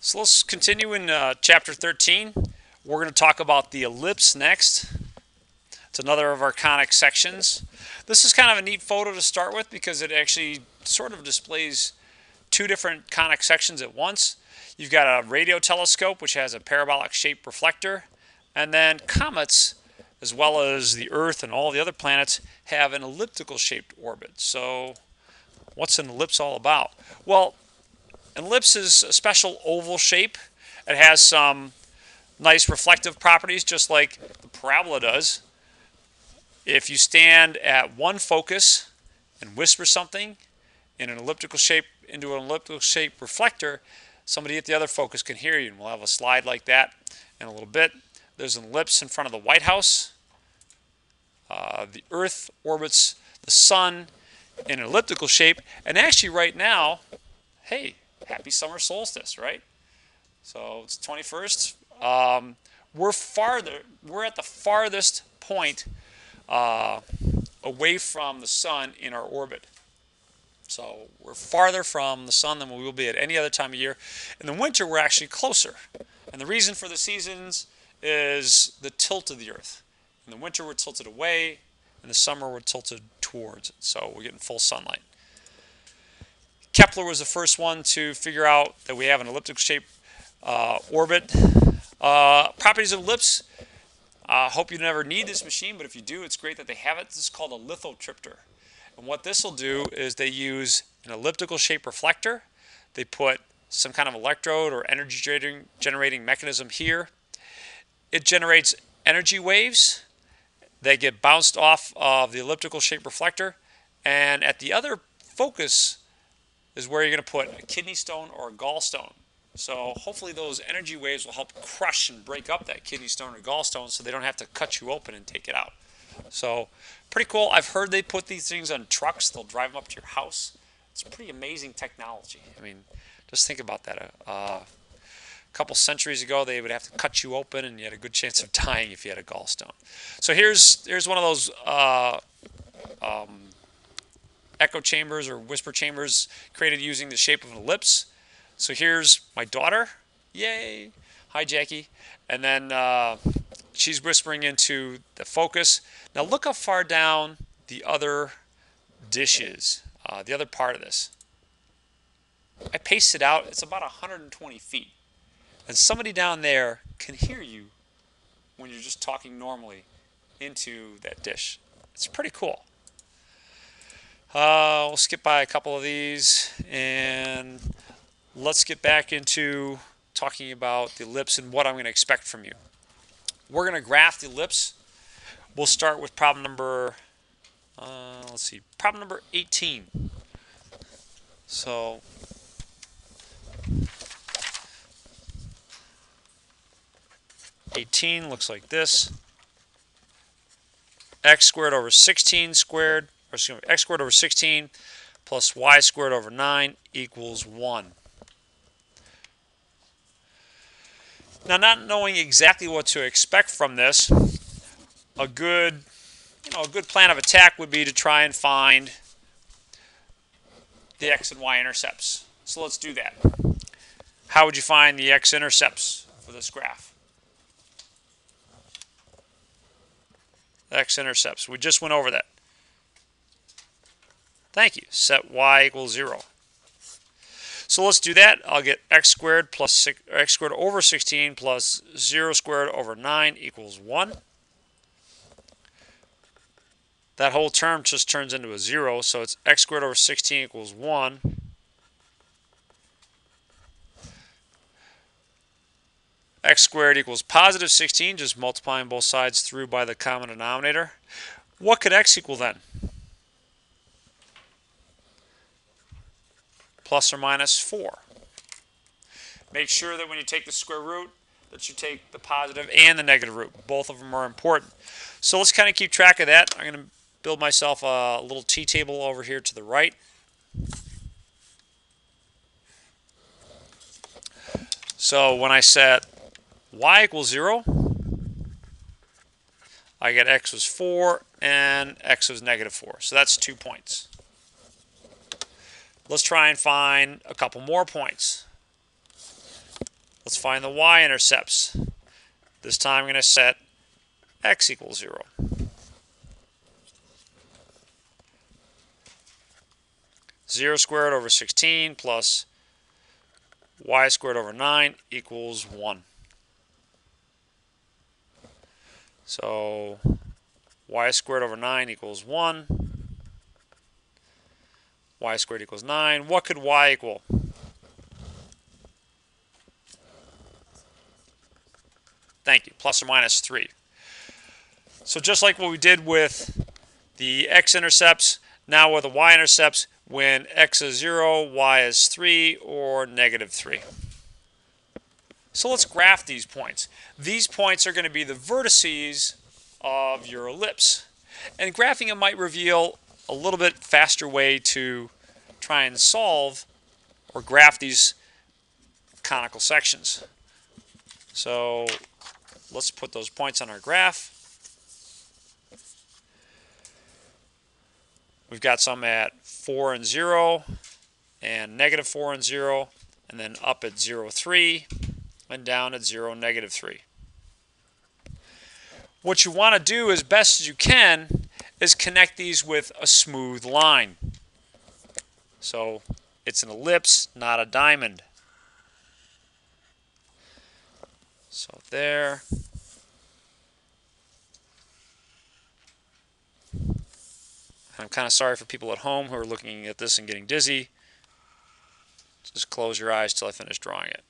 So let's continue in chapter 13. We're going to talk about the ellipse next. It's another of our conic sections. This is kind of a neat photo to start with because it actually sort of displays two different conic sections at once. You've got a radio telescope, which has a parabolic shaped reflector, and then comets, as well as the Earth and all the other planets, have an elliptical shaped orbit. So what's an ellipse all about? Well, an ellipse is a special oval shape. It has some nice reflective properties, just like the parabola does. If you stand at one focus and whisper something in an elliptical shape into an elliptical shaped reflector, somebody at the other focus can hear you. And we'll have a slide like that in a little bit. There's an ellipse in front of the White House. The Earth orbits the Sun in an elliptical shape. And actually right now, hey, happy summer solstice, right? So it's 21st. We're at the farthest point away from the sun in our orbit. So we're farther from the sun than we will be at any other time of year. In the winter, we're actually closer. And the reason for the seasons is the tilt of the Earth. In the winter, we're tilted away. In the summer, we're tilted towards it. So we're getting full sunlight. Kepler was the first one to figure out that we have an elliptical shaped orbit. Properties of ellipse. Hope you never need this machine, but if you do, it's great that they have it. This is called a lithotripter. And what this will do is they use an elliptical shaped reflector. They put some kind of electrode or energy generating mechanism here. It generates energy waves. They get bounced off of the elliptical shaped reflector. And at the other focus is where you're going to put a kidney stone or a gallstone. So hopefully those energy waves will help crush and break up that kidney stone or gallstone so they don't have to cut you open and take it out. So pretty cool. I've heard they put these things on trucks. They'll drive them up to your house. It's pretty amazing technology. I mean, just think about that. A couple centuries ago, they would have to cut you open and you had a good chance of dying if you had a gallstone. So here's one of those echo chambers or whisper chambers created using the shape of an ellipse. So here's my daughter. Yay. Hi, Jackie. And then she's whispering into the focus. Now look how far down the other dish is, the other part of this. I paced it out. It's about 120 feet. And somebody down there can hear you when you're just talking normally into that dish. It's pretty cool. We'll skip by a couple of these and let's get back into talking about the ellipse and what I'm going to expect from you. We're going to graph the ellipse. We'll start with problem number, problem number 18. So, (18) looks like this. X squared over 16 squared, or excuse me, x squared over 16 plus y squared over 9 equals 1. Now, not knowing exactly what to expect from this, a good plan of attack would be to try and find the x and y intercepts. So let's do that. How would you find the x intercepts for this graph? X intercepts. We just went over that. Thank you. Set y equals 0. So let's do that. I'll get x squared plus x squared over 16 plus 0 squared over 9 equals 1. That whole term just turns into a 0, so it's x squared over 16 equals 1. X squared equals positive 16, just multiplying both sides through by the common denominator. What could x equal then? Plus or minus 4. Make sure that when you take the square root that you take the positive and the negative root. Both of them are important. So let's kind of keep track of that. I'm going to build myself a little t-table over here to the right. So when I set y equals 0, I get x was 4 and x was negative 4. So that's 2 points. Let's try and find a couple more points. Let's find the y-intercepts. This time I'm going to set x equals 0. Zero squared over 16 plus y squared over 9 equals 1. So y squared over 9 equals 1. Y squared equals 9. What could y equal? Thank you, plus or minus 3. So just like what we did with the x-intercepts, now with the y-intercepts, when x is 0, y is 3, or negative 3. So let's graph these points. These points are going to be the vertices of your ellipse. And graphing it might reveal a little bit faster way to try and solve or graph these conical sections. So let's put those points on our graph. We've got some at 4 and 0, and negative 4 and 0, and then up at 0, 3, and down at 0, negative 3. What you want to do as best as you can is connect these with a smooth line. So it's an ellipse, not a diamond. So there. I'm kind of sorry for people at home who are looking at this and getting dizzy. Just close your eyes till I finish drawing it.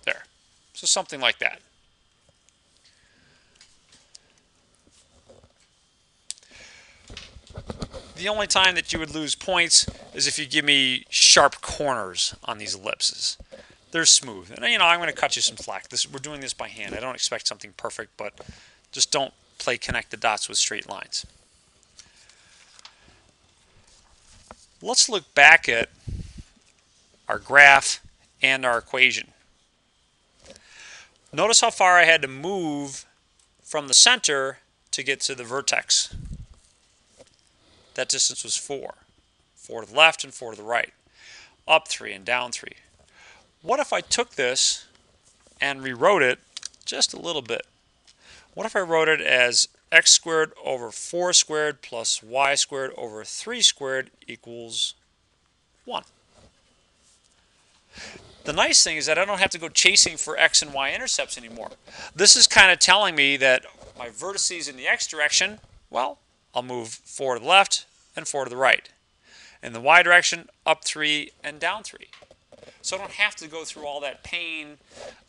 There. So something like that. The only time that you would lose points is if you give me sharp corners on these ellipses. They're smooth. And I'm going to cut you some slack. We're doing this by hand. I don't expect something perfect, but just don't play connect the dots with straight lines. Let's look back at our graph and our equation. Notice how far I had to move from the center to get to the vertex. That distance was 4. 4 to the left and 4 to the right. Up 3 and down 3. What if I took this and rewrote it just a little bit? What if I wrote it as x squared over 4 squared plus y squared over 3 squared equals 1? The nice thing is that I don't have to go chasing for x and y intercepts anymore. This is kind of telling me that my vertices in the x direction, well, I'll move 4 to the left and 4 to the right. In the y direction, up 3 and down 3. So I don't have to go through all that pain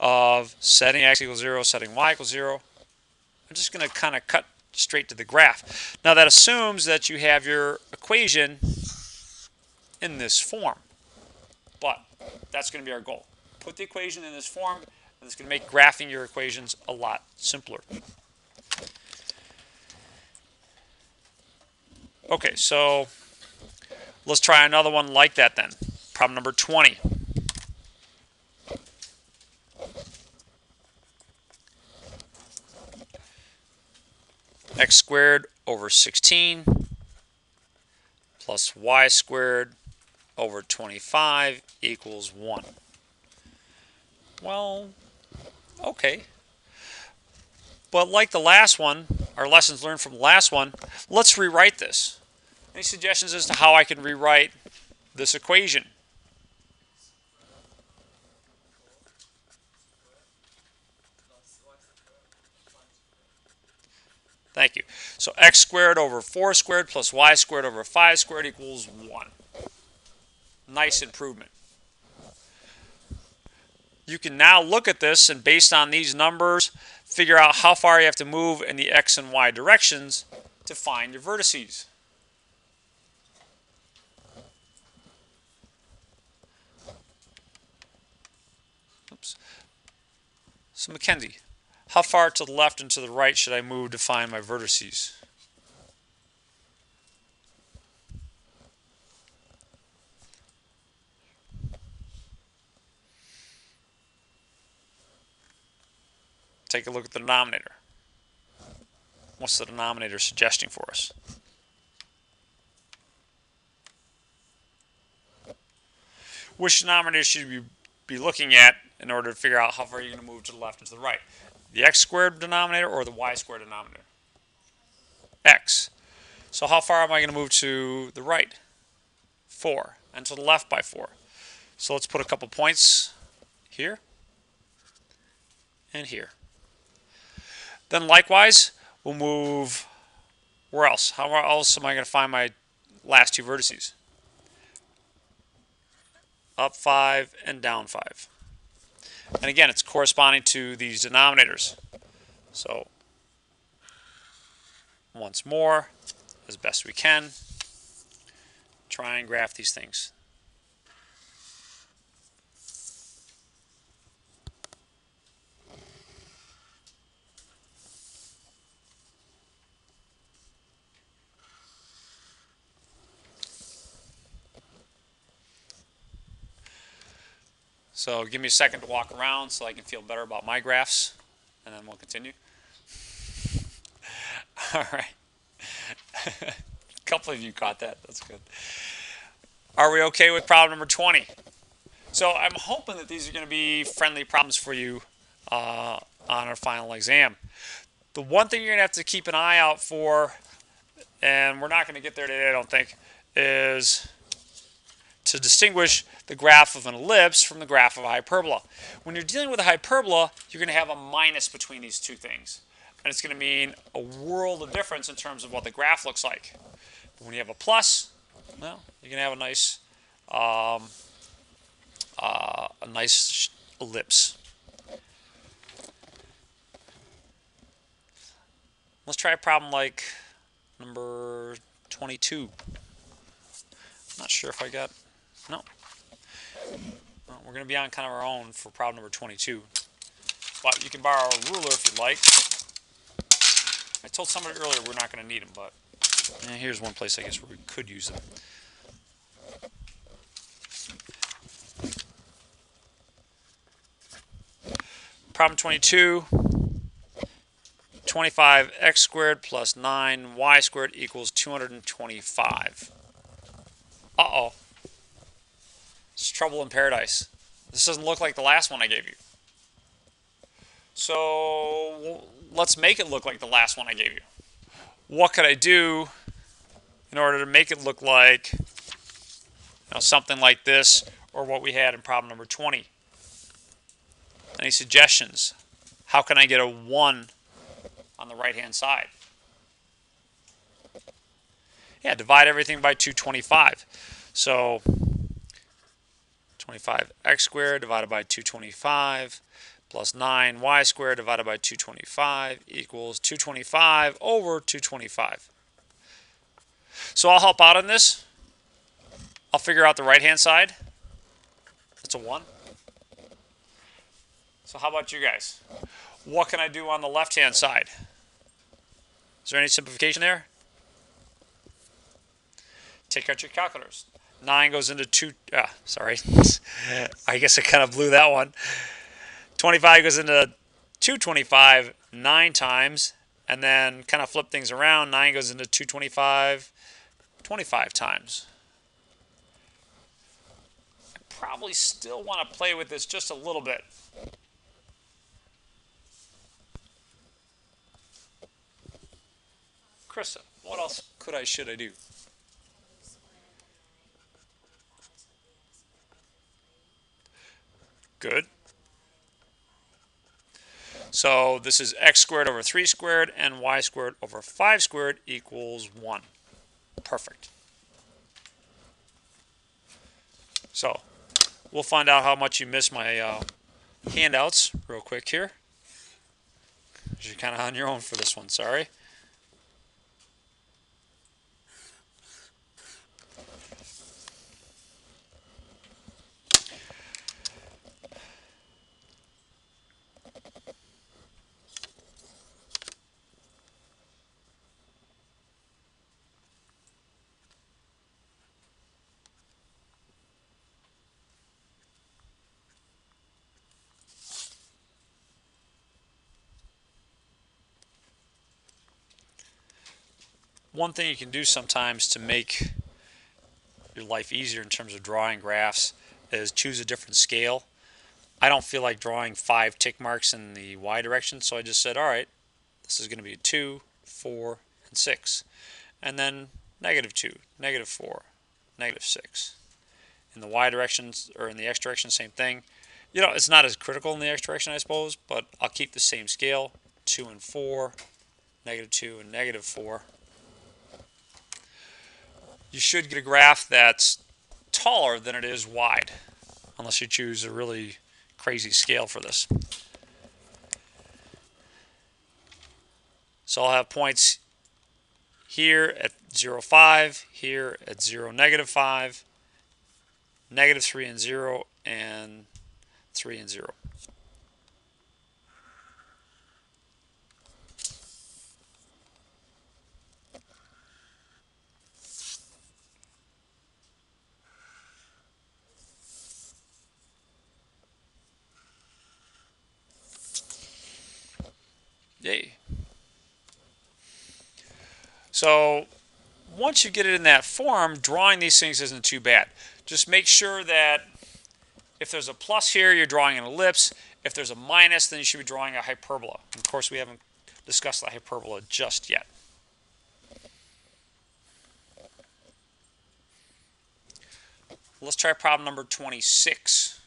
of setting x equals 0, setting y equals 0. I'm just going to kind of cut straight to the graph. Now that assumes that you have your equation in this form. But that's going to be our goal. Put the equation in this form, and it's going to make graphing your equations a lot simpler. Okay, so let's try another one like that then. Problem number 20. X squared over 16 plus y squared over 25 equals 1. Well, okay. But like the last one, our lessons learned from the last one, let's rewrite this. Any suggestions as to how I can rewrite this equation? Thank you. So x squared over 4 squared plus y squared over 5 squared equals 1. Nice improvement. You can now look at this and based on these numbers, figure out how far you have to move in the x and y directions to find your vertices. Oops. So Mackenzie, how far to the left and to the right should I move to find my vertices? Take a look at the denominator. What's the denominator suggesting for us? which denominator should you be looking at in order to figure out how far you're going to move to the left and to the right? The x squared denominator or the y squared denominator? X. So how far am I going to move to the right? 4. And to the left by 4. So let's put a couple points here and here. Then likewise, we'll move, where else? How else am I going to find my last two vertices? Up 5 and down 5. And again, it's corresponding to these denominators. So once more, as best we can, try and graph these things. So give me a second to walk around so I can feel better about my graphs, and then we'll continue. All right. A couple of you caught that. That's good. Are we okay with problem number 20? So I'm hoping that these are going to be friendly problems for you on our final exam. The one thing you're going to have to keep an eye out for, and we're not going to get there today, I don't think, is to distinguish the graph of an ellipse from the graph of a hyperbola. When you're dealing with a hyperbola, you're going to have a minus between these two things. And it's going to mean a world of difference in terms of what the graph looks like. But when you have a plus, well, you're going to have a nice ellipse. Let's try a problem like number 22. Not sure if I got, no. Well, we're going to be on kind of our own for problem number 22. But you can borrow a ruler if you'd like. I told somebody earlier we're not going to need them, but here's one place I guess where we could use them. Problem 22, 25x squared plus 9y squared equals 225. Uh-oh. It's trouble in paradise. This doesn't look like the last one I gave you. So let's make it look like the last one I gave you. What could I do in order to make it look like something like this, or what we had in problem number 20? Any suggestions? How can I get a 1 on the right-hand side? Yeah, divide everything by 225. So 25x squared divided by 225 plus 9y squared divided by 225 equals 225 over 225. So I'll help out on this. I'll figure out the right-hand side. That's a 1. So how about you guys? What can I do on the left-hand side? Is there any simplification there? Take out your calculators. 9 goes into 2, sorry. I guess I kind of blew that one. 25 goes into 225 9 times, and then kind of flip things around. 9 goes into 225 25 times. I probably still want to play with this just a little bit. Krista, what else should I do? Good. So this is x squared over 3 squared and y squared over 5 squared equals 1. Perfect. So we'll find out how much you missed my handouts real quick here. You're kind of on your own for this one, sorry. One thing you can do sometimes to make your life easier in terms of drawing graphs is choose a different scale. I don't feel like drawing 5 tick marks in the Y direction, so I just said, all right, this is going to be 2, 4, and 6. And then -2, -4, -6. In the Y direction, or in the X direction, same thing. You know, it's not as critical in the X direction, I suppose, but I'll keep the same scale, 2 and 4, -2 and -4. You should get a graph that's taller than it is wide, unless you choose a really crazy scale for this. So I'll have points here at 0, 5, here at 0, -5, -3 and 0, and 3 and 0. Yay. So once you get it in that form, drawing these things isn't too bad. Just make sure that if there's a plus here, you're drawing an ellipse. If there's a minus, then you should be drawing a hyperbola. And of course, we haven't discussed the hyperbola just yet. Let's try problem number 26.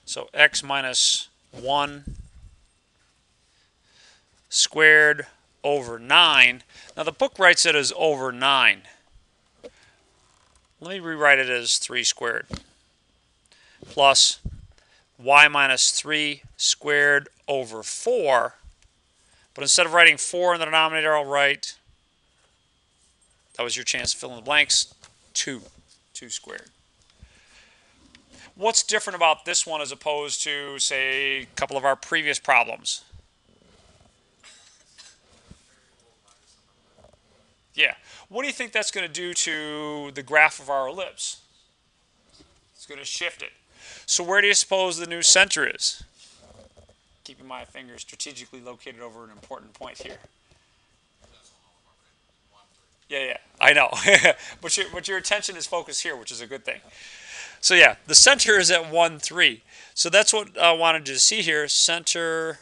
So x minus 1 squared over 9. Now the book writes it as over 9. Let me rewrite it as 3 squared. Plus y minus 3 squared over 4. But instead of writing 4 in the denominator, I'll write, that was your chance to fill in the blanks, 2 squared. What's different about this one as opposed to, say, a couple of our previous problems? Yeah. What do you think that's going to do to the graph of our ellipse? It's going to shift it. So where do you suppose the new center is? Keeping my finger strategically located over an important point here. Yeah, I know. but your attention is focused here, which is a good thing. So yeah, the center is at 1, 3. So that's what I wanted you to see here. Center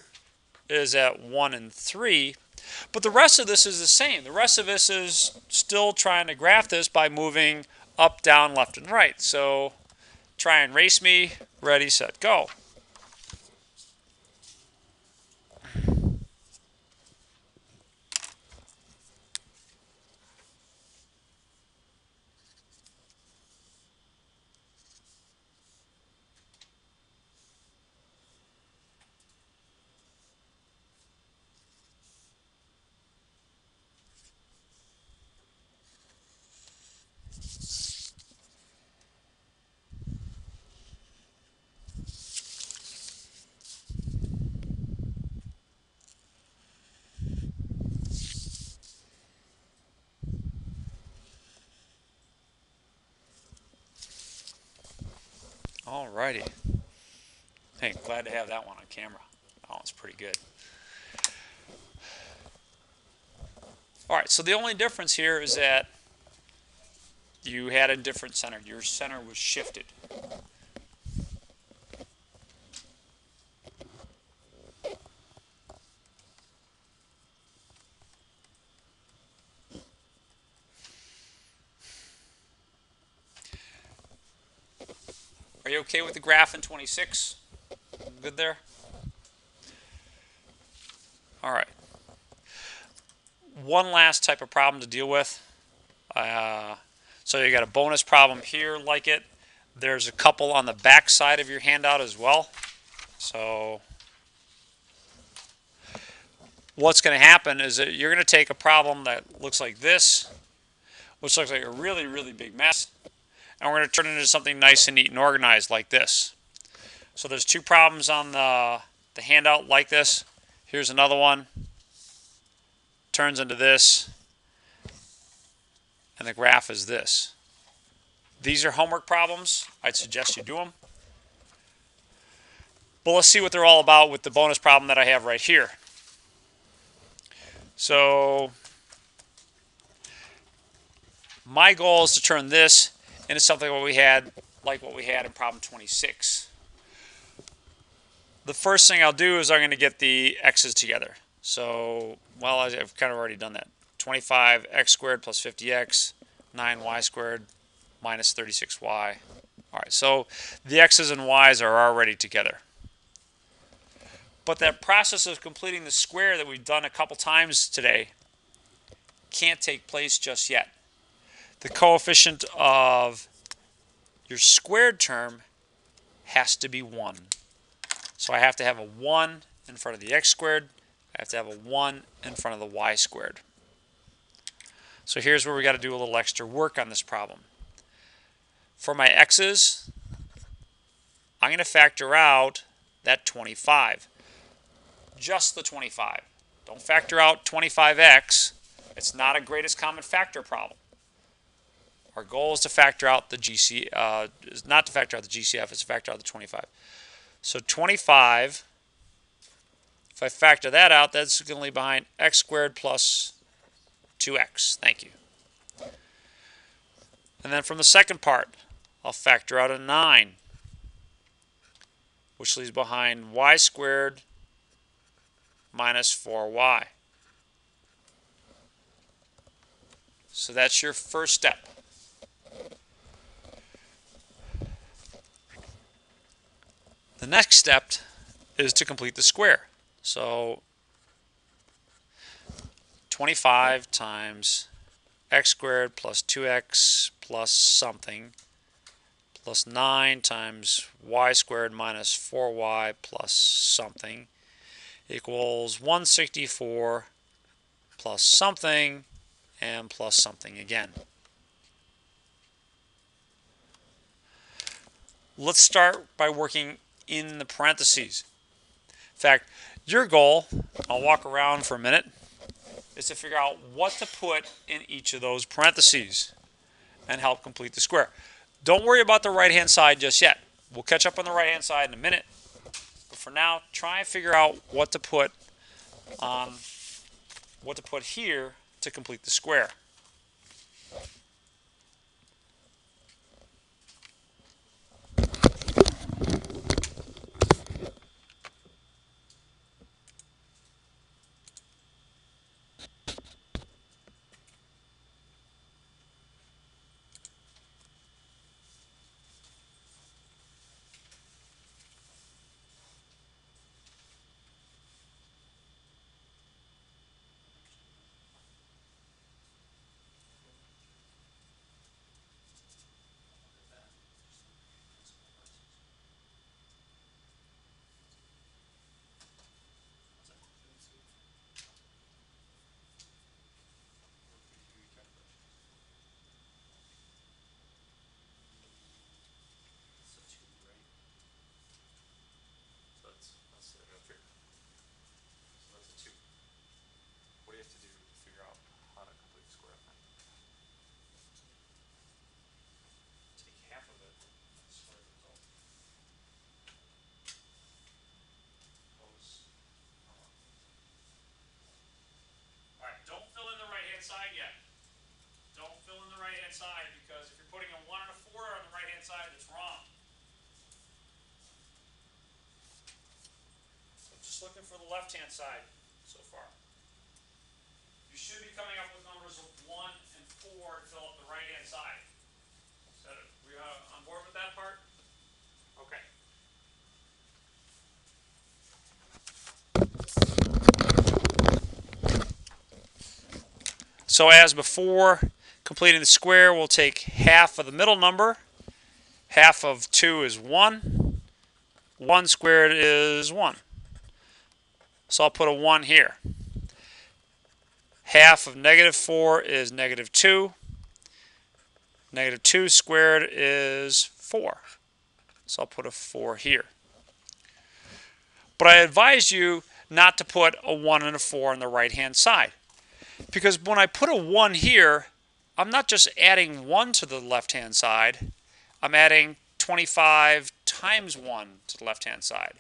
is at 1 and 3. But the rest of this is the same. The rest of this is still trying to graph this by moving up, down, left, and right. So try and race me. Ready, set, go. Alrighty. Hey, glad to have that one on camera. Oh, it's pretty good. Alright, so the only difference here is that you had a different center. Your center was shifted. Are you okay with the graph in 26? Good there? All right. One last type of problem to deal with. So you got a bonus problem here like it. There's a couple on the back side of your handout as well. So what's going to happen is that you're going to take a problem that looks like this, which looks like a really, really big mess, and we're going to turn it into something nice and neat and organized like this. So there's 2 problems on the handout like this. Here's another one. Turns into this. And the graph is this. These are homework problems. I'd suggest you do them. But let's see what they're all about with the bonus problem that I have right here. So my goal is to turn this into something like what we had in problem 26. The first thing I'll do is I'm going to get the x's together. So, well, I've kind of already done that. 25x squared plus 50x, 9y squared minus 36y. All right, so the x's and y's are already together. But that process of completing the square that we've done a couple times today can't take place just yet. The coefficient of your squared term has to be 1. So I have to have a 1 in front of the x squared. I have to have a 1 in front of the y squared. So here's where we got to do a little extra work on this problem. For my x's, I'm going to factor out that 25. Just the 25. Don't factor out 25x. It's not a greatest common factor problem. Our goal is to factor out the is not to factor out the GCF, it's to factor out the 25. So 25, if I factor that out, that's going to leave behind x squared plus 2x. Thank you. And then from the second part, I'll factor out a 9, which leaves behind y squared minus 4y. So that's your first step. The next step is to complete the square. So 25 times x squared plus 2x plus something plus 9 times y squared minus 4y plus something equals 164 plus something and plus something again. Let's start by working in the parentheses. In fact, your goal, I'll walk around for a minute, is to figure out what to put in each of those parentheses and help complete the square. Don't worry about the right-hand side just yet. We'll catch up on the right-hand side in a minute. But for now, try and figure out what to put here to complete the square. Side yet. Don't fill in the right-hand side because if you're putting a 1 and a 4 on the right-hand side, that's wrong. So I'm just looking for the left-hand side so far. You should be coming up with numbers of 1 and 4 to fill up the right-hand side. So we on board with that part? Okay. So as before, completing the square, we'll take half of the middle number. Half of 2 is 1. 1 squared is 1. So I'll put a 1 here. Half of negative 4 is negative 2. Negative 2 squared is 4. So I'll put a 4 here. But I advise you not to put a 1 and a 4 on the right-hand side. Because when I put a 1 here, I'm not just adding 1 to the left-hand side. I'm adding 25 times 1 to the left-hand side.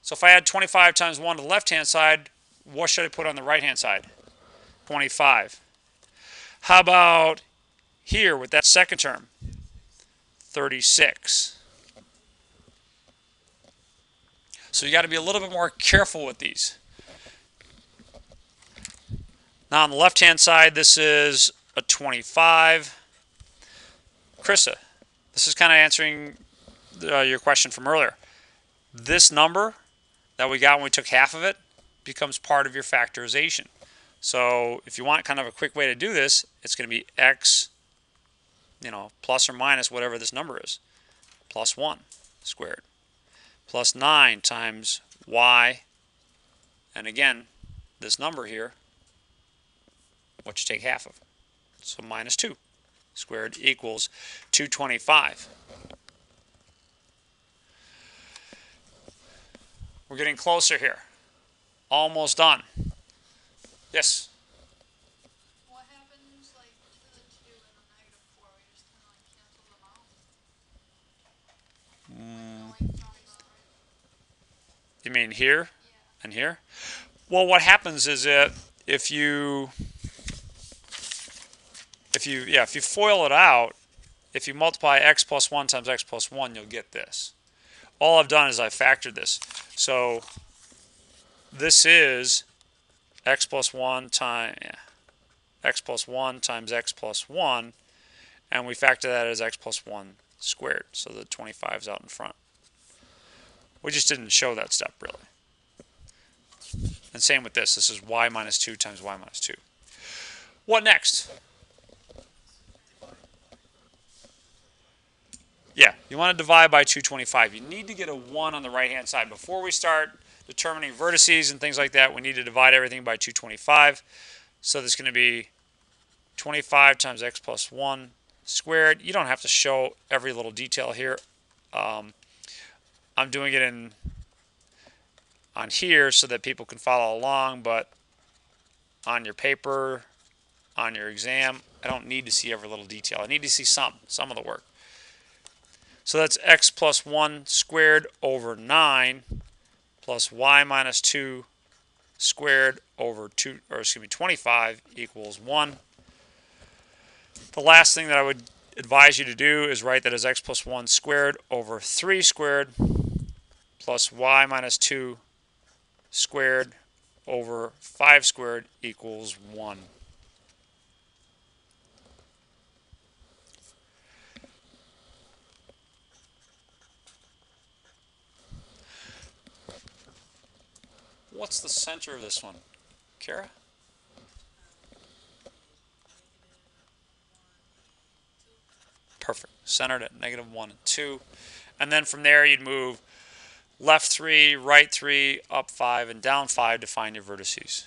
So if I add 25 times 1 to the left-hand side, what should I put on the right-hand side? 25. How about here with that second term? 36. So you got to be a little bit more careful with these. Now on the left-hand side, this is a 25. Krista, this is kind of answering your question from earlier. This number that we got when we took half of it becomes part of your factorization. So if you want kind of a quick way to do this, it's going to be x, plus or minus whatever this number is, plus 1 squared, plus 9 times y, and again, this number here, what you take half of. So minus 2 squared equals 225. We're getting closer here. Almost done. Yes? What happens like to the 2 and the negative 4? We just kind of like cancel them out? Like talking about, right? You mean here Yeah. and here? Well, what happens is that if you foil it out, if you multiply x plus 1 times x plus 1, you'll get this. All I've done is I've factored this. So this is x plus 1 times x plus 1 times x plus 1, and we factor that as x plus 1 squared. So the 25 is out in front. We just didn't show that step really. And same with this. This is y minus 2 times y minus 2. What next? Yeah, you want to divide by 225. You need to get a 1 on the right-hand side. Before we start determining vertices and things like that, we need to divide everything by 225. So there's going to be 25 times x plus 1 squared. You don't have to show every little detail here. I'm doing it on here so that people can follow along, but on your paper, on your exam, I don't need to see every little detail. I need to see some of the work. So that's x plus 1 squared over 9 plus y minus 2 squared over 25 equals 1. The last thing that I would advise you to do is write that as x plus 1 squared over 3 squared plus y minus 2 squared over 5 squared equals 1. What's the center of this one? Kara? Perfect. Centered at negative 1 and 2. And then from there you'd move left 3, right 3, up 5, and down 5 to find your vertices.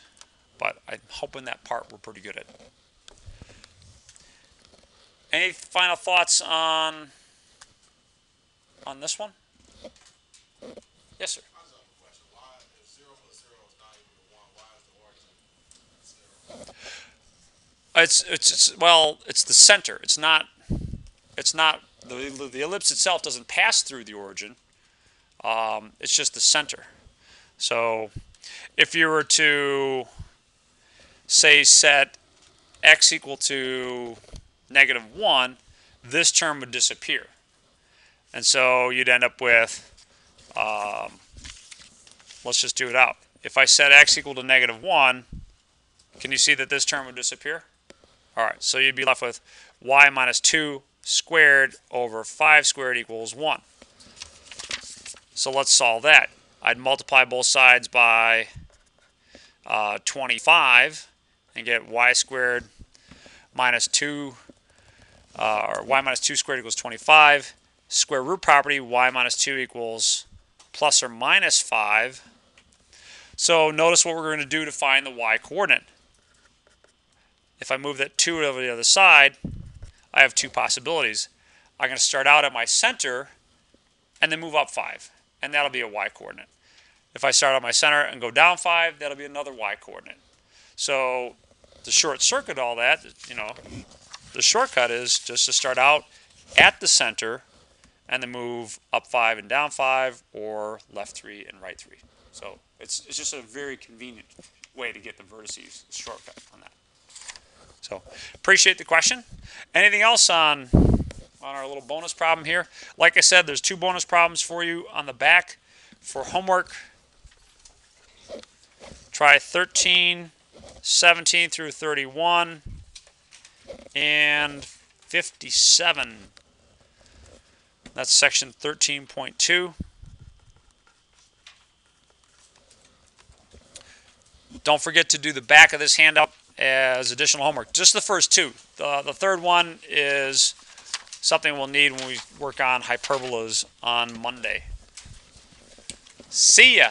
But I'm hoping that part we're pretty good at. Any final thoughts on this one? Yes, sir. It's the center. It's not the ellipse itself doesn't pass through the origin. It's just the center. So if you were to say set x equal to negative 1, this term would disappear. And so you'd end up with, let's just do it out. If I set x equal to negative 1, can you see that this term would disappear? All right, so you'd be left with y minus 2 squared over 5 squared equals 1. So let's solve that. I'd multiply both sides by 25 and get y squared minus 2, or y minus 2 squared equals 25. Square root property, y minus 2 equals plus or minus 5. So notice what we're going to do to find the y coordinate. If I move that 2 over the other side, I have two possibilities. I'm going to start out at my center and then move up 5, and that'll be a y coordinate. If I start at my center and go down 5, that'll be another y coordinate. So to short circuit all that, the shortcut is just to start out at the center and then move up 5 and down 5, or left 3 and right 3. So it's just a very convenient way to get the vertices shortcut on that. So appreciate the question. Anything else on our little bonus problem here? Like I said, there's 2 bonus problems for you on the back. For homework, try 13, 17 through 31, and 57. That's section 13.2. Don't forget to do the back of this handout as additional homework. Just the first 2. The third one is something we'll need when we work on hyperbolas on Monday. See ya!